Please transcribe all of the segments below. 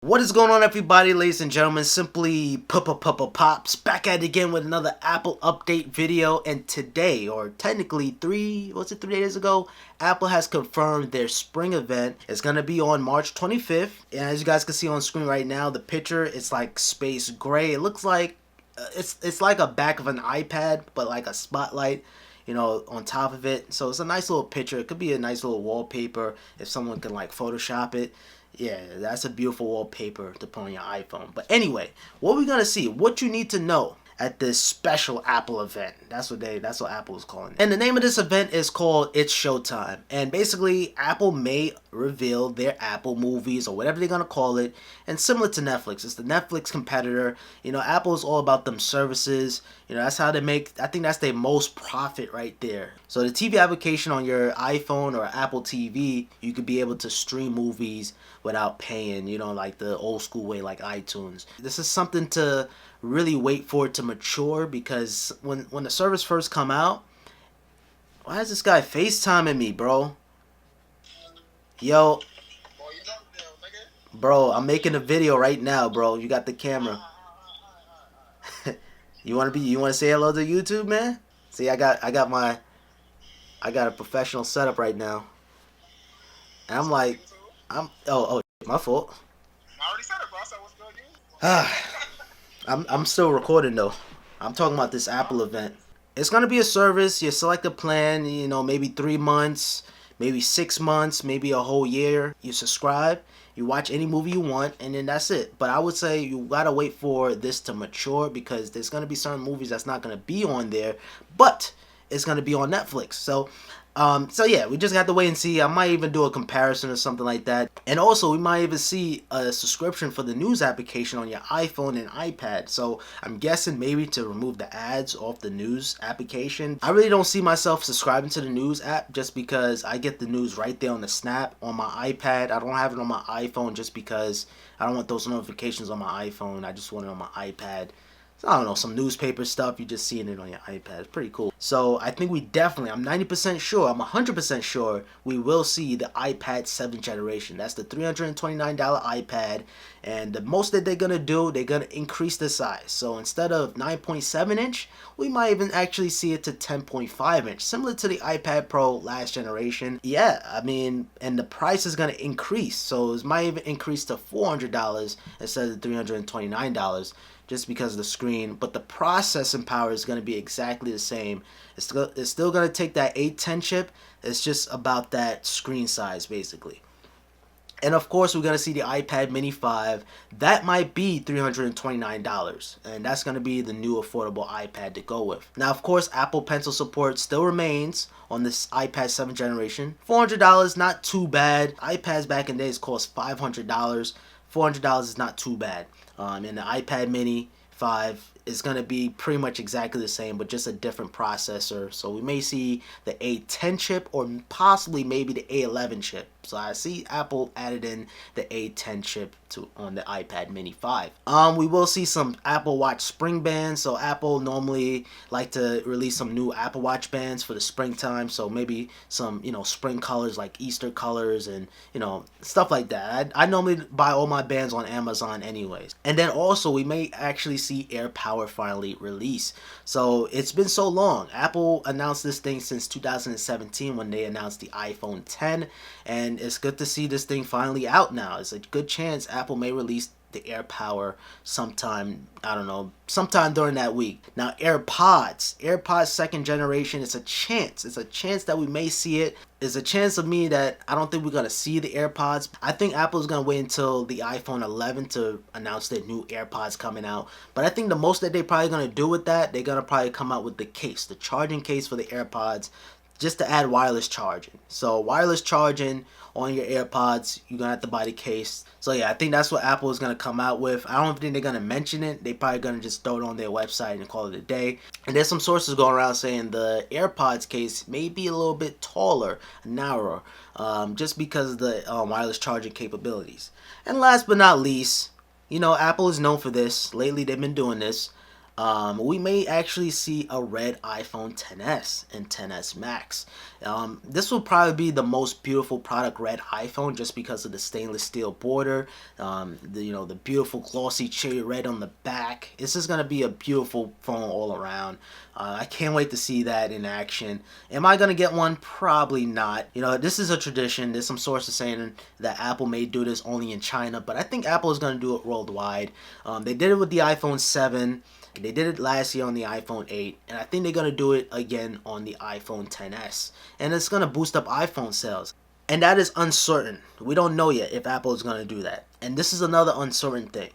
What is going on, everybody, ladies and gentlemen? SimplyPops back at it again with another Apple update video. And today, or technically 3 days ago, Apple has confirmed their spring event is going to be on March 25th. And as you guys can see on screen right now, the picture is like space gray. It looks like it's like a back of an iPad, but like a spotlight, you know, on top of it. So it's a nice little picture. It could be a nice little wallpaper if someone can like Photoshop it. Yeah, that's a beautiful wallpaper to put on your iPhone. But anyway, what we're gonna see, what you need to know at this special Apple event. That's what Apple is calling it. And the name of this event is called It's Showtime. And basically, Apple may reveal their Apple movies or whatever they're gonna call it. And similar to Netflix, it's the Netflix competitor. You know, Apple is all about them services. You know, that's how they make, I think that's their most profit right there. So the TV application on your iPhone or Apple TV, you could be able to stream movies without paying, you know, like the old school way, like iTunes. This is something to really wait for it to mature, because when the service first come out, why is this guy FaceTiming me, bro? Yo, bro, I'm making a video right now, bro. You got the camera. You wanna say hello to YouTube, man? See, I got a professional setup right now. And I'm like, oh, my fault. I already said it, bro. I said what's good, I'm still recording though. I'm talking about this Apple event. It's gonna be a service. You select a plan, you know, maybe 3 months, maybe 6 months, maybe a whole year. You subscribe, you watch any movie you want, and then that's it. But I would say you gotta wait for this to mature, because there's gonna be certain movies that's not gonna be on there, but it's gonna be on Netflix. So yeah, we just got to wait and see. I might even do a comparison or something like that. And also, we might even see a subscription for the news application on your iPhone and iPad. So I'm guessing maybe to remove the ads off the news application. I really don't see myself subscribing to the news app, just because I get the news right there on the Snap on my iPad. I don't have it on my iPhone just because I don't want those notifications on my iPhone. I just want it on my iPad. I don't know, some newspaper stuff, you're just seeing it on your iPad. It's pretty cool. So I think I'm 90% sure, I'm 100% sure we will see the iPad 7th generation. That's the $329 iPad. And the most that they're going to do, they're going to increase the size. So instead of 9.7 inch, we might even actually see it to 10.5 inch. Similar to the iPad Pro last generation. Yeah, I mean, and the price is going to increase. So it might even increase to $400 instead of $329. Just because of the screen, but the processing power is going to be exactly the same. It's still going to take that 810 chip. It's just about that screen size, basically. And of course, we're going to see the iPad Mini 5. That might be $329, and that's going to be the new affordable iPad to go with. Now, of course, Apple Pencil support still remains on this iPad 7th generation. $400, not too bad. iPads back in the days cost $500. $400 is not too bad. And the iPad Mini 5 is going to be pretty much exactly the same, but just a different processor. So we may see the A10 chip, or possibly maybe the A11 chip. So I see Apple added in the A10 chip on the iPad Mini 5. We will see some Apple Watch Spring bands. So Apple normally like to release some new Apple Watch bands for the springtime. So maybe some, you know, spring colors like Easter colors and, you know, stuff like that. I normally buy all my bands on Amazon anyways. And then also we may actually see AirPower finally release. So it's been so long. Apple announced this thing since 2017 when they announced the iPhone 10, and it's good to see this thing finally out now. It's a good chance Apple may release the AirPower sometime, I don't know, sometime during that week. Now, AirPods 2nd generation, it's a chance that we may see it. There's a chance of me that I don't think we're going to see the AirPods. I think Apple's going to wait until the iPhone 11 to announce their new AirPods coming out. But I think the most that they're probably going to do with that, they're going to probably come out with the case, the charging case for the AirPods, just to add wireless charging. So wireless charging on your AirPods, you're gonna have to buy the case. So yeah, I think that's what Apple is gonna come out with. I don't think they're gonna mention it. They probably gonna just throw it on their website and call it a day. And there's some sources going around saying the AirPods case may be a little bit taller, narrower, just because of the wireless charging capabilities. And last but not least, you know, Apple is known for this. Lately, they've been doing this. we may actually see a red iPhone XS and XS Max. This will probably be the most beautiful product, red iPhone, just because of the stainless steel border, the beautiful glossy cherry red on the back. It's just gonna be a beautiful phone all around. I can't wait to see that in action. Am I gonna get one? Probably not. This is a tradition. There's some sources saying that Apple may do this only in China, but I think Apple is gonna do it worldwide. They did it with the iPhone 7. They did it last year on the iPhone 8, and I think they're going to do it again on the iPhone XS. And it's going to boost up iPhone sales. And that is uncertain. We don't know yet if Apple is going to do that. And this is another uncertain thing.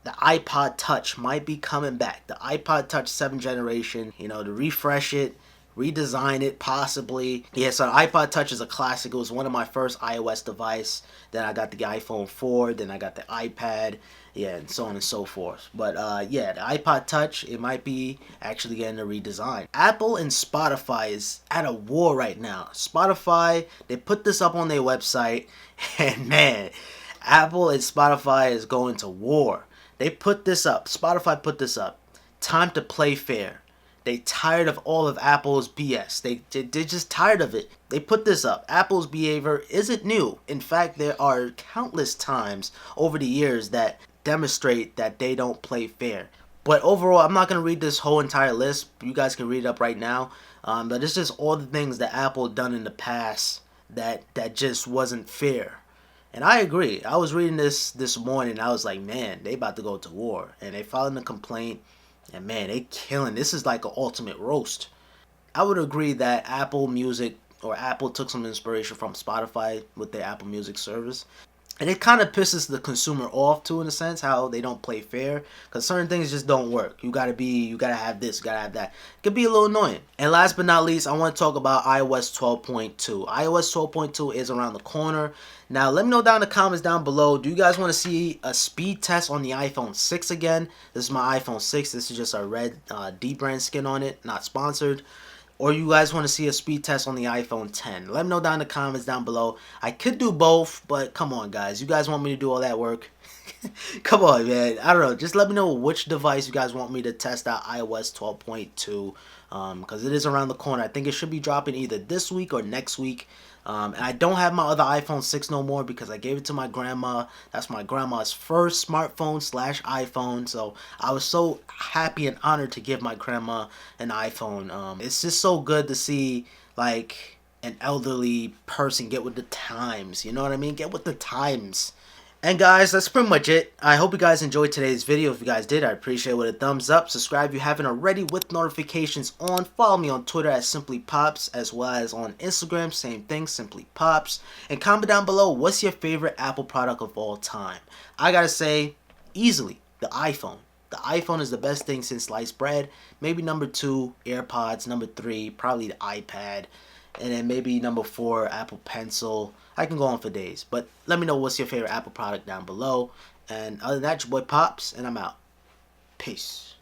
The iPod Touch might be coming back. The iPod Touch 7th generation, to refresh it, redesign it possibly. Yeah, so the iPod Touch is a classic. It was one of my first iOS device. Then I got the iPhone 4, then I got the iPad, and so on and so forth. But the iPod Touch, it might be actually getting a redesign. Apple and Spotify is at a war right now. Spotify, they put this up on their website, and man, Apple and Spotify is going to war. They put this up. Spotify put this up. Time to play fair. They tired of all of Apple's BS. They're just tired of it. They put this up. Apple's behavior isn't new. In fact, there are countless times over the years that demonstrate that they don't play fair. But overall, I'm not going to read this whole entire list. You guys can read it up right now. But it's just all the things that Apple done in the past that just wasn't fair. And I agree. I was reading this morning. I was like, man, they about to go to war. And they filed a complaint. And man, they killing. This is like an ultimate roast. I would agree that Apple Music or Apple took some inspiration from Spotify with their Apple Music service. And it kind of pisses the consumer off too, in a sense, how they don't play fair. Because certain things just don't work. You gotta have this, you gotta have that. It could be a little annoying. And last but not least, I want to talk about iOS 12.2. iOS 12.2 is around the corner. Now, let me know down in the comments down below. Do you guys want to see a speed test on the iPhone 6 again? This is my iPhone 6. This is just a red D-brand skin on it. Not sponsored. Or you guys want to see a speed test on the iPhone 10? Let me know down in the comments down below. I could do both, but come on, guys. You guys want me to do all that work? Come on, man. I don't know. Just let me know which device you guys want me to test out iOS 12.2. Because it is around the corner. I think it should be dropping either this week or next week. And I don't have my other iPhone 6 no more because I gave it to my grandma. That's my grandma's first smartphone / iPhone. So I was so happy and honored to give my grandma an iPhone. It's just so good to see like an elderly person get with the times. You know what I mean? Get with the times. And guys, that's pretty much it. I hope you guys enjoyed today's video. If you guys did, I appreciate it with a thumbs up. Subscribe if you haven't already with notifications on. Follow me on Twitter at SimplyPops, as well as on Instagram, same thing, SimplyPops. And comment down below, what's your favorite Apple product of all time? I gotta say, easily, the iPhone. The iPhone is the best thing since sliced bread. Maybe number 2, AirPods. Number 3, probably the iPad. And then maybe number 4, Apple Pencil. I can go on for days. But let me know what's your favorite Apple product down below. And other than that, your boy Pops, and I'm out. Peace.